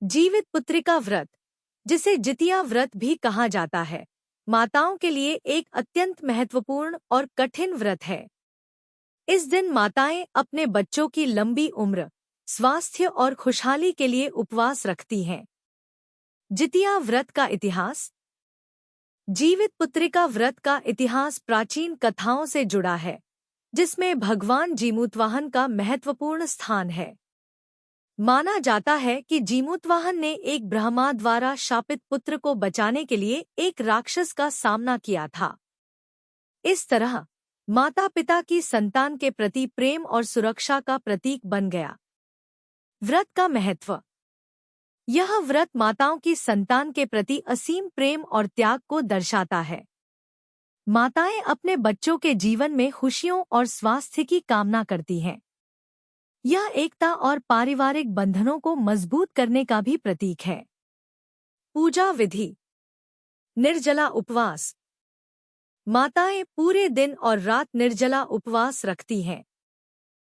जीवित पुत्रिका व्रत, जिसे जितिया व्रत भी कहा जाता है, माताओं के लिए एक अत्यंत महत्वपूर्ण और कठिन व्रत है। इस दिन माताएं अपने बच्चों की लंबी उम्र, स्वास्थ्य और खुशहाली के लिए उपवास रखती हैं। जितिया व्रत का इतिहास। जीवित पुत्रिका व्रत का इतिहास प्राचीन कथाओं से जुड़ा है, जिसमें भगवान जीमूतवाहन का महत्वपूर्ण स्थान है। माना जाता है कि जीमूतवाहन ने एक ब्रह्मा द्वारा शापित पुत्र को बचाने के लिए एक राक्षस का सामना किया था। इस तरह माता पिता की संतान के प्रति प्रेम और सुरक्षा का प्रतीक बन गया। व्रत का महत्व। यह व्रत माताओं की संतान के प्रति असीम प्रेम और त्याग को दर्शाता है। माताएं अपने बच्चों के जीवन में खुशियों और स्वास्थ्य की कामना करती हैं। यह एकता और पारिवारिक बंधनों को मजबूत करने का भी प्रतीक है। पूजा विधि। निर्जला उपवास। माताएं पूरे दिन और रात निर्जला उपवास रखती हैं।